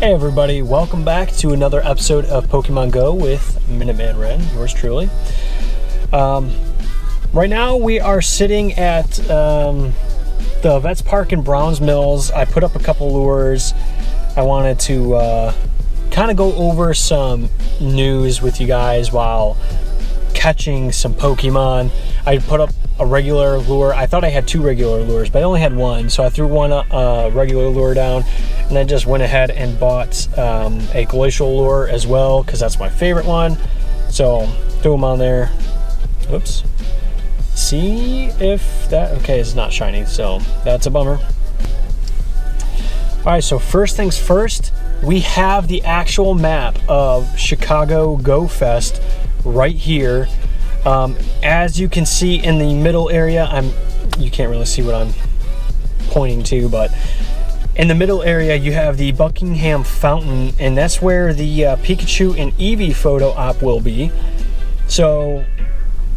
Hey everybody, welcome back to another episode of Pokemon Go with Minuteman Ren, yours truly. Right now we are sitting at the Vets Park in Browns Mills. I put up a couple lures. I wanted to kind of go over some news with you guys while catching some Pokemon. I put up a regular lure. I thought I had two regular lures, but I only had one, so I threw one regular lure down, and then just went ahead and bought a glacial lure as well because that's my favorite one. So threw them on there. Oops. See if that okay, it's not shiny, so that's a bummer. All right, so first things first, we have the actual map of Chicago GoFest right here. As you can see in the middle area, you can't really see what I'm pointing to, but in the middle area you have the Buckingham Fountain, and that's where the Pikachu and Eevee photo op will be. So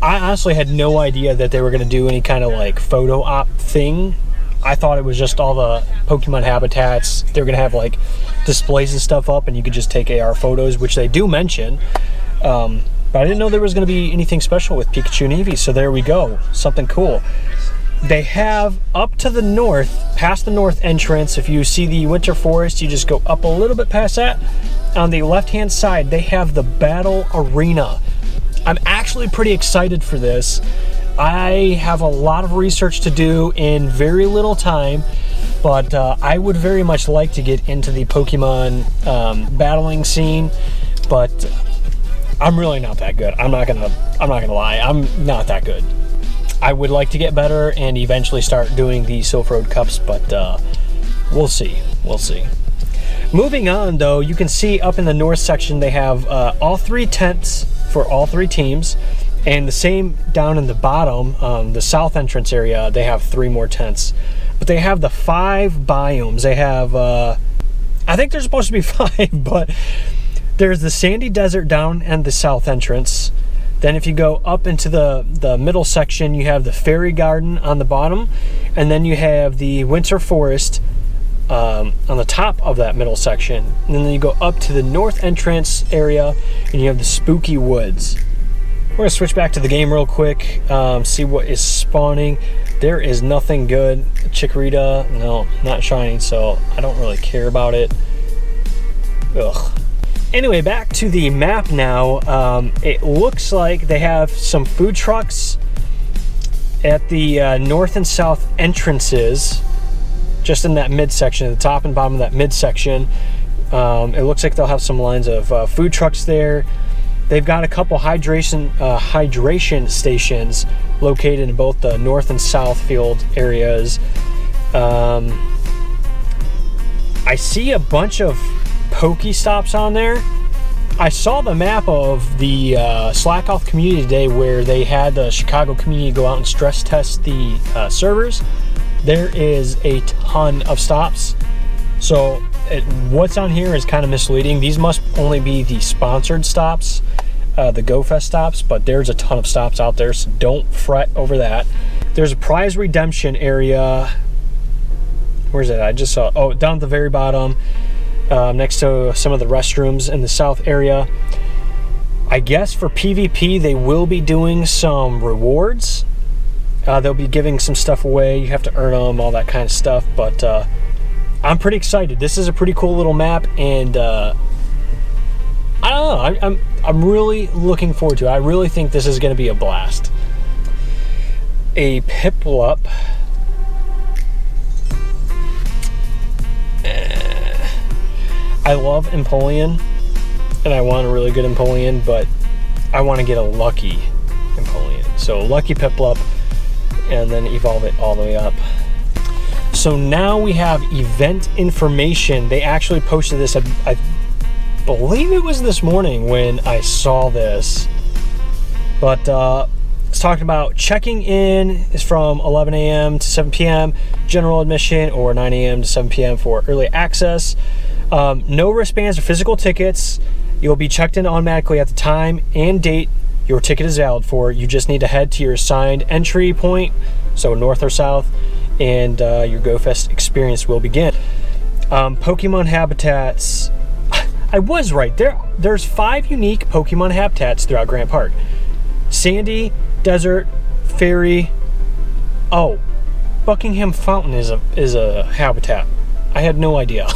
I honestly had no idea that they were going to do any kind of like photo op thing. I thought it was just all the Pokemon habitats. They're going to have like displays and stuff up, and you could just take AR photos, which they do mention. But I didn't know there was going to be anything special with Pikachu and Eevee, so there we go. Something cool. They have up to the north, past the north entrance, if you see the Winter Forest, you just go up a little bit past that. On the left-hand side, they have the Battle Arena. I'm actually pretty excited for this. I have a lot of research to do in very little time, but I would very much like to get into the Pokemon battling scene, but I'm really not that good. I'm not gonna lie. I'm not that good. I would like to get better and eventually start doing the Silph Road Cups, but we'll see. We'll see. Moving on, though, you can see up in the north section they have all three tents for all three teams, and the same down in the bottom, the south entrance area, they have three more tents. But they have the 5 biomes. They have, I think there's supposed to be 5, but there's the sandy desert down and the south entrance. Then if you go up into the middle section, you have the fairy garden on the bottom, and then you have the winter forest on the top of that middle section. And then you go up to the north entrance area, and you have the spooky woods. We're gonna switch back to the game real quick, see what is spawning. There is nothing good. Chikorita, no, not shiny, so I don't really care about it. Ugh. Anyway, back to the map now. It looks like they have some food trucks at the north and south entrances, just in that midsection, the top and bottom of that midsection. It looks like they'll have some lines of food trucks there. They've got a couple hydration stations located in both the north and south field areas. I see a bunch of Pokestops on there. I saw the map of the Slack Off Community Day where they had the Chicago community go out and stress test the servers. There is a ton of stops. So what's on here is kind of misleading. These must only be the sponsored stops, the GoFest stops, but there's a ton of stops out there, so don't fret over that. There's a prize redemption area. Where's it? I just saw, oh, down at the very bottom. Next to some of the restrooms in the south area. I guess for PvP they will be doing some rewards. They'll be giving some stuff away. You have to earn them, all that kind of stuff. But I'm pretty excited. This is a pretty cool little map, and I don't know. I'm really looking forward to it. I really think this is going to be a blast. A Piplup. I love Empoleon, and I want a really good Empoleon, but I want to get a lucky Empoleon. So lucky Piplup, and then evolve it all the way up. So now we have event information. They actually posted this, I believe it was this morning when I saw this. But it's talking about checking in is from 11 a.m. to 7 p.m. general admission, or 9 a.m. to 7 p.m. for early access. No wristbands or physical tickets. You'll be checked in automatically at the time and date your ticket is valid for. You just need to head to your assigned entry point, so north or south, and your GoFest experience will begin. Pokemon habitats, I was right. There's 5 unique Pokemon habitats throughout Grant Park. Sandy, Desert, Fairy. Oh, Buckingham Fountain is a habitat. I had no idea.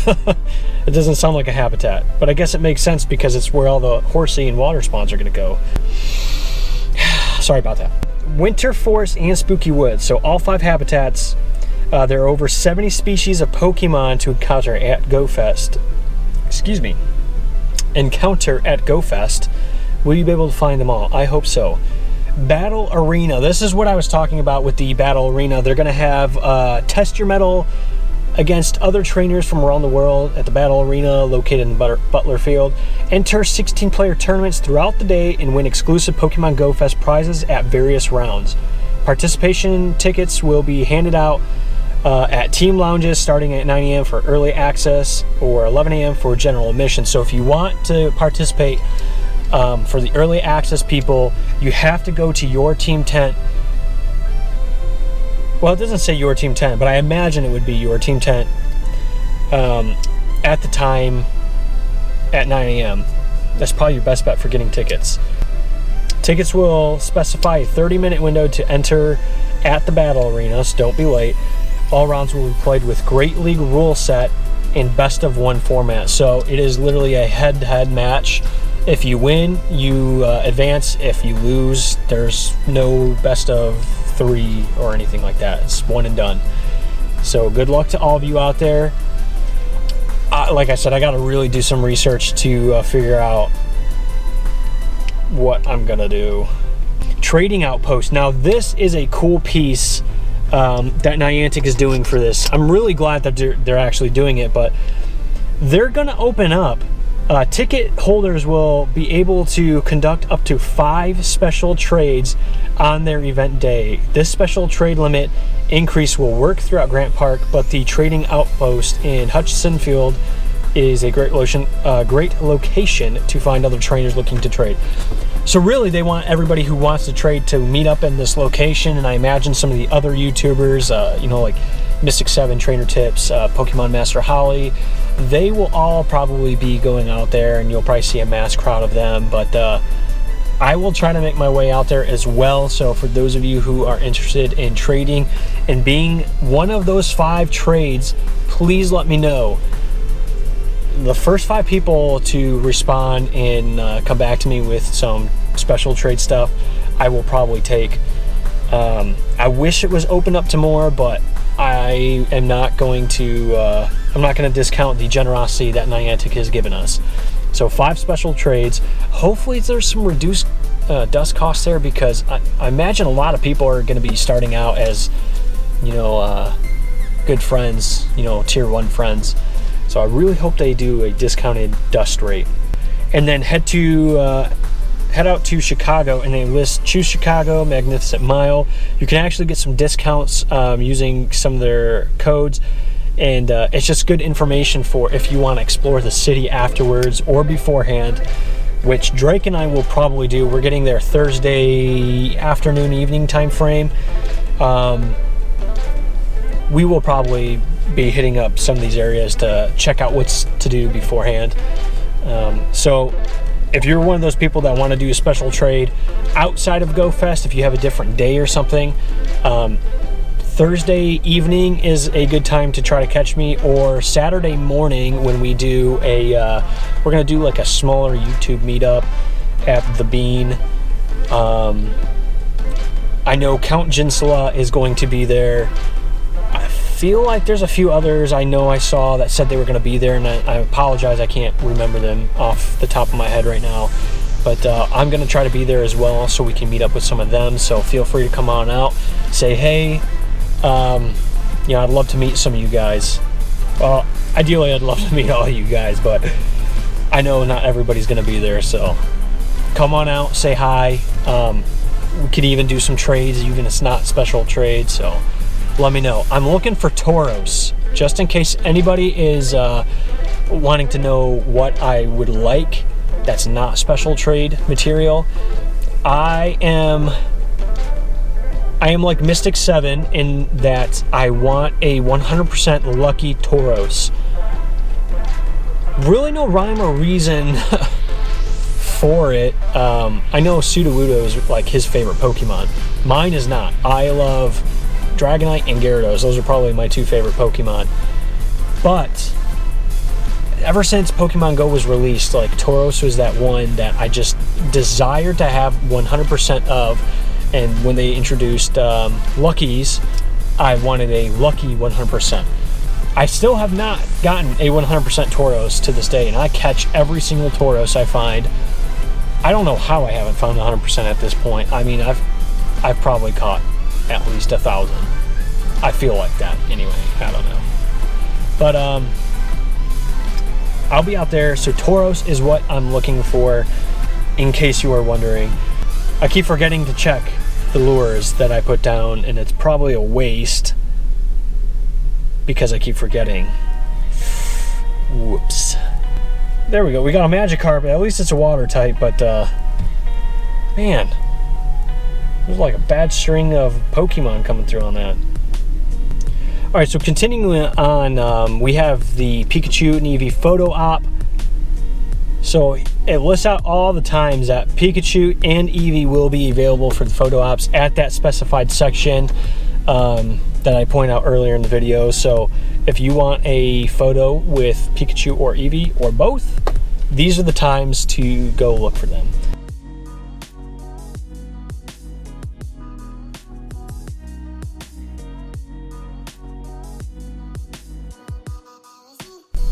It doesn't sound like a habitat, but I guess it makes sense because it's where all the Horsey and water spawns are going to go. Sorry about that. Winter Forest and Spooky Woods. So all 5 habitats. There are over 70 species of Pokemon to encounter at GoFest. Excuse me. Encounter at GoFest. Will you be able to find them all? I hope so. Battle Arena. This is what I was talking about with the Battle Arena. They're going to have test your mettle against other trainers from around the world at the Battle Arena located in Butler Field. Enter 16-player tournaments throughout the day and win exclusive Pokemon Go Fest prizes at various rounds. Participation tickets will be handed out at team lounges starting at 9 a.m. for early access or 11 a.m. for general admission. So if you want to participate for the early access people, you have to go to your team tent. Well, it doesn't say your team tent, but I imagine it would be your team tent at the time at 9 a.m. That's probably your best bet for getting tickets. Tickets will specify a 30-minute window to enter at the Battle Arena, so don't be late. All rounds will be played with Great League rule set in best-of-1 format. So it is literally a head-to-head match. If you win, you advance. If you lose, there's no best-of-3 or anything like that. It's one and done. So good luck to all of you out there. Like I said, I got to really do some research to figure out what I'm gonna do. Trading outpost. Now this is a cool piece that Niantic is doing for this. I'm really glad that they're actually doing it, but they're gonna open up. Ticket holders will be able to conduct up to 5 special trades on their event day. This special trade limit increase will work throughout Grant Park, but the trading outpost in Hutchinson Field is a great location to find other trainers looking to trade. So really, they want everybody who wants to trade to meet up in this location, and I imagine some of the other YouTubers, like Mystic 7, Trainer Tips, Pokemon Master Holly, they will all probably be going out there, and you'll probably see a mass crowd of them, but I will try to make my way out there as well. So for those of you who are interested in trading and being one of those 5 trades, please let me know. The first 5 people to respond and come back to me with some special trade stuff, I will probably take. I wish it was open up to more, but I am not going to. I'm not going to discount the generosity that Niantic has given us. So 5 special trades. Hopefully there's some reduced dust costs there, because I imagine a lot of people are going to be starting out as, good friends, tier 1 friends. So I really hope they do a discounted dust rate. And then head out to Chicago, and they list Choose Chicago, Magnificent Mile. You can actually get some discounts using some of their codes. And it's just good information for if you want to explore the city afterwards or beforehand, which Drake and I will probably do. We're getting there Thursday afternoon, evening time frame. We will probably be hitting up some of these areas to check out what's to do beforehand. So if you're one of those people that want to do a special trade outside of GoFest, if you have a different day or something, Thursday evening is a good time to try to catch me, or Saturday morning when we do we're going to do like a smaller YouTube meetup at the Bean. I know Count Jinsala is going to be there. I feel like there's a few others I know I saw that said they were going to be there, and I apologize, I can't remember them off the top of my head right now. But I'm going to try to be there as well, so we can meet up with some of them. So feel free to come on out, say hey. I'd love to meet some of you guys. Well, ideally I'd love to meet all of you guys, but I know not everybody's going to be there, so come on out, say hi. We could even do some trades, even if it's not special trades, so let me know. I'm looking for Tauros, just in case anybody is wanting to know what I would like that's not special trade material. I am like Mystic 7 in that I want a 100% lucky Tauros. Really no rhyme or reason for it. I know Sudowoodo is like his favorite Pokemon. Mine is not. I love Dragonite and Gyarados. Those are probably my 2 favorite Pokemon. But ever since Pokemon Go was released, like Tauros was that one that I just desired to have 100% of. And when they introduced Luckies, I wanted a Lucky 100%. I still have not gotten a 100% Tauros to this day, and I catch every single Tauros I find. I don't know how I haven't found 100% at this point. I mean, I've probably caught at least 1,000. I feel like that anyway. I don't know. But I'll be out there. So Tauros is what I'm looking for, in case you are wondering. I keep forgetting to check the lures that I put down, and it's probably a waste because I keep forgetting. Whoops. There we go. We got a Magikarp. At least it's a water type, but man, there's like a bad string of Pokemon coming through on that. All right, so continuing on, we have the Pikachu and Eevee photo op. So it lists out all the times that Pikachu and Eevee will be available for the photo ops at that specified section that I point out earlier in the video. So if you want a photo with Pikachu or Eevee or both, these are the times to go look for them.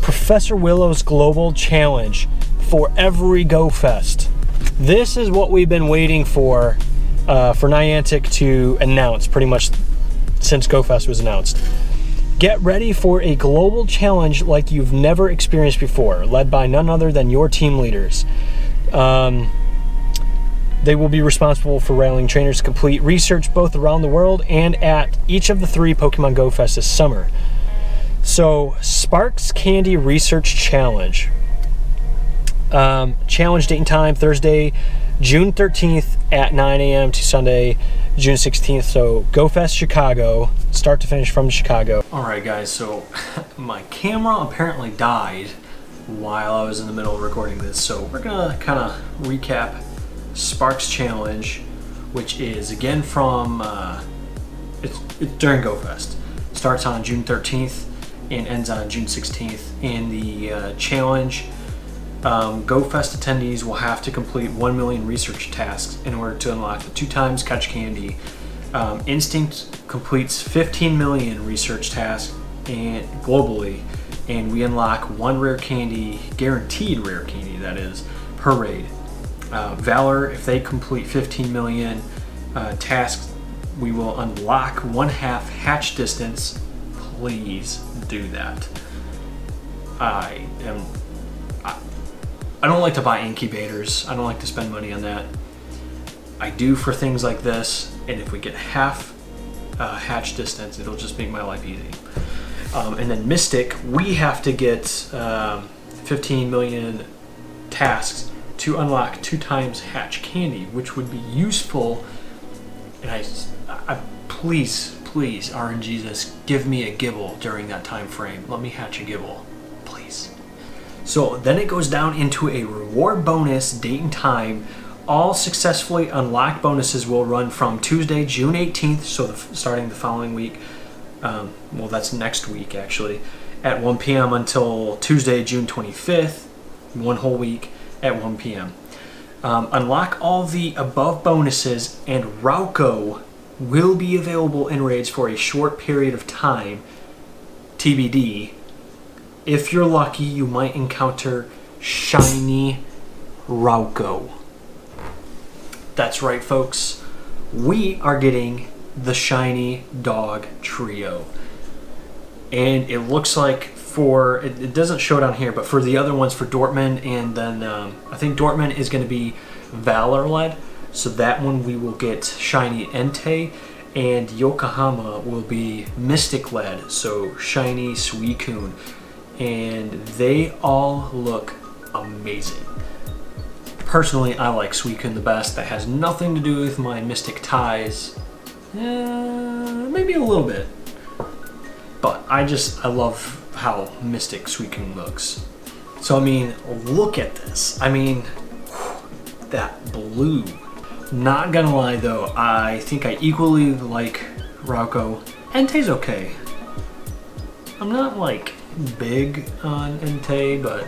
Professor Willow's Global Challenge for every GoFest. This is what we've been waiting for Niantic to announce pretty much since GoFest was announced. Get ready for a global challenge like you've never experienced before, led by none other than your team leaders. They will be responsible for rallying trainers to complete research both around the world and at each of the 3 Pokemon Go Fest this summer. So, Sparks Candy Research Challenge. Challenge date and time, Thursday, June 13th at 9 a.m. to Sunday, June 16th. So, GoFest Chicago, start to finish from Chicago. Alright guys, so my camera apparently died while I was in the middle of recording this. So, we're going to kind of recap Sparks Challenge, which is again from, it's during GoFest. Starts on June 13th. And ends on June 16th. And the challenge, GoFest attendees will have to complete 1 million research tasks in order to unlock the 2 times catch candy. Instinct completes 15 million research tasks and globally, and we unlock 1 rare candy, guaranteed rare candy that is, per raid. Valor, if they complete 15 million tasks, we will unlock 1/2 hatch distance. Please do that. I don't like to buy incubators. I don't like to spend money on that. I do for things like this, and if we get half hatch distance, it'll just make my life easy. And then Mystic, we have to get 15 million tasks to unlock 2 times hatch candy, which would be useful. And I please RNGesus, give me a Gibble during that time frame. Let me hatch a Gibble, please. So then it goes down into a reward bonus date and time. All successfully unlocked bonuses will run from Tuesday, June 18th, so starting the following week. Well, that's next week actually, at 1 p.m. until Tuesday, June 25th, 1 whole week at 1 p.m. Unlock all the above bonuses, and Rauco will be available in raids for a short period of time, TBD. If you're lucky, you might encounter shiny Rauco. That's right, folks. We are getting the shiny dog trio. And it looks like it doesn't show down here, but for the other ones, for Dortmund, and then I think Dortmund is going to be Valor led. So that one we will get shiny Entei, and Yokohama will be Mystic led, so shiny Suicune. And they all look amazing. Personally, I like Suicune the best. That has nothing to do with my Mystic ties. Maybe a little bit. But I love how Mystic Suicune looks. So I mean, look at this. I mean, that blue. Not gonna lie though, I think I equally like Rauco. Entei's okay. I'm not like big on Entei, but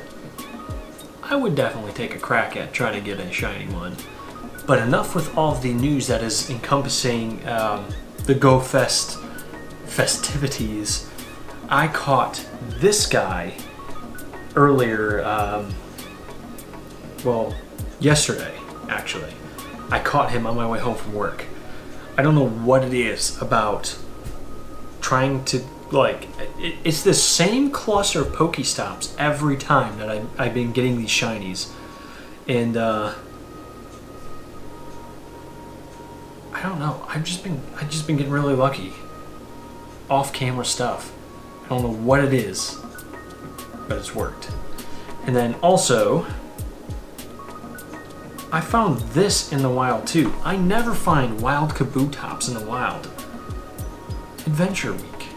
I would definitely take a crack at trying to get a shiny one. But enough with all of the news that is encompassing the GoFest festivities. I caught this guy earlier, well, yesterday actually. I caught him on my way home from work. I don't know what it is about trying to, like, it's the same cluster of Pokestops every time that I've been getting these shinies. And I don't know, I've just been getting really lucky. Off camera stuff. I don't know what it is, but it's worked. And then also, I found this in the wild too. I never find wild Kabutops in the wild. Adventure Week.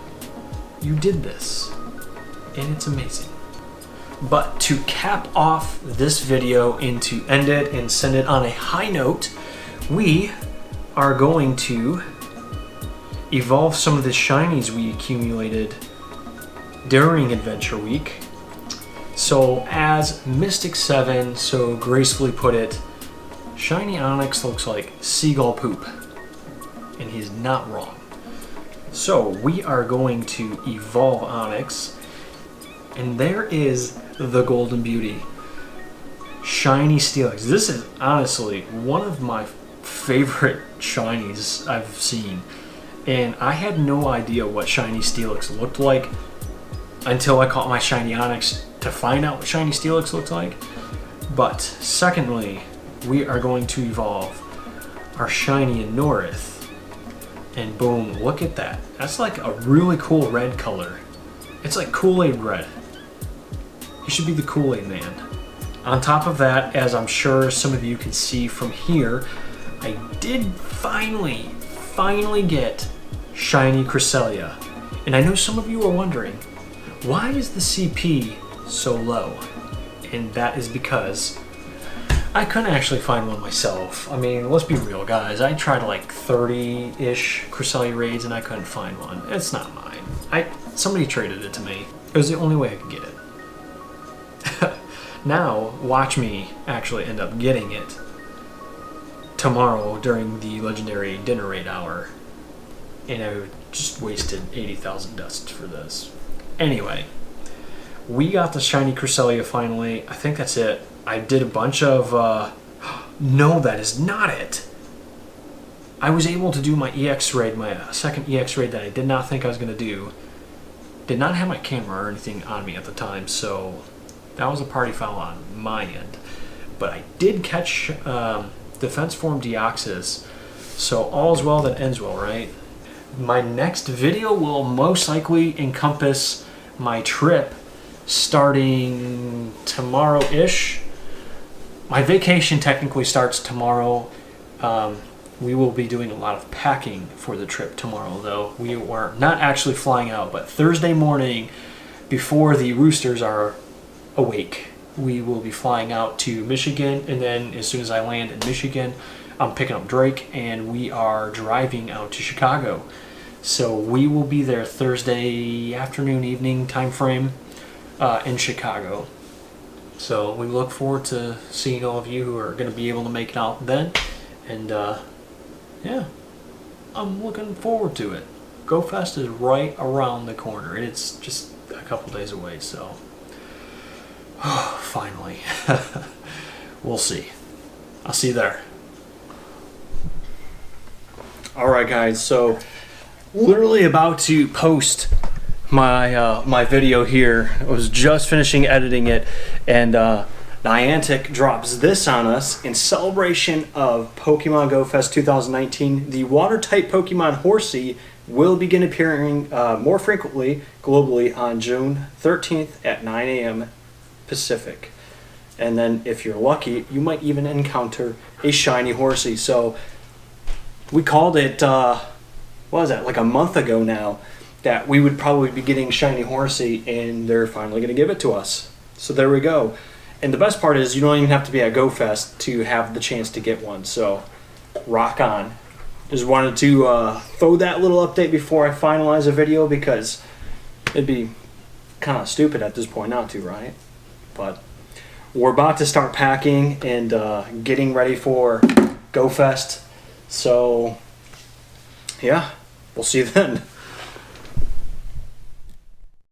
You did this, and it's amazing. But to cap off this video and to end it and send it on a high note, we are going to evolve some of the shinies we accumulated during Adventure Week. So as Mystic 7 so gracefully put it, Shiny Onix looks like seagull poop, and he's not wrong. So we are going to evolve Onix, and there is the Golden Beauty, Shiny Steelix. This is honestly one of my favorite shinies I've seen, and I had no idea what Shiny Steelix looked like until I caught my Shiny Onix to find out what Shiny Steelix looked like. But secondly, we are going to evolve our Shiny Norith, and boom, look at that. That's like a really cool red color. It's like Kool-Aid red. He should be the Kool-Aid man. On top of that, as I'm sure some of you can see from here, I did finally get Shiny Cresselia. And I know some of you are wondering, why is the CP so low? And that is because I couldn't actually find one myself. I mean, let's be real, guys. I tried like 30-ish Cresselia raids and I couldn't find one. It's not mine. Somebody traded it to me. It was the only way I could get it. Now, watch me actually end up getting it tomorrow during the legendary dinner raid hour. And I just wasted 80,000 dust for this. Anyway, we got the Shiny Cresselia finally. I think that's it. I did a bunch of, no, that is not it. I was able to do my EX raid, my second EX raid that I did not think I was going to do. Did not have my camera or anything on me at the time, so that was a party foul on my end. But I did catch Defense Form Deoxys, so all's well that ends well, right? My next video will most likely encompass my trip starting tomorrow-ish. My vacation technically starts tomorrow. We will be doing a lot of packing for the trip tomorrow, though. We are not actually flying out, but Thursday morning, before the roosters are awake, we will be flying out to Michigan, and then as soon as I land in Michigan, I'm picking up Drake, and we are driving out to Chicago. So we will be there Thursday afternoon, evening time frame in Chicago. So we look forward to seeing all of you who are going to be able to make it out then. And yeah, I'm looking forward to it. GoFest is right around the corner. It's just a couple days away, so finally. We'll see. I'll see you there. Alright guys, so literally about to post my my video here. I was just finishing editing it, and Niantic drops this on us in celebration of Pokemon Go Fest 2019. The water-type Pokemon Horsey will begin appearing more frequently globally on June 13th at 9 a.m. Pacific. And then if you're lucky, you might even encounter a shiny Horsey. So we called it, what was that, like a month ago now, that we would probably be getting shiny Horsey, and they're finally going to give it to us. So there we go. And the best part is you don't even have to be at GoFest to have the chance to get one. So rock on. Just wanted to throw that little update before I finalize a video, because it'd be kind of stupid at this point not to, right? But we're about to start packing and getting ready for GoFest. So yeah, we'll see you then.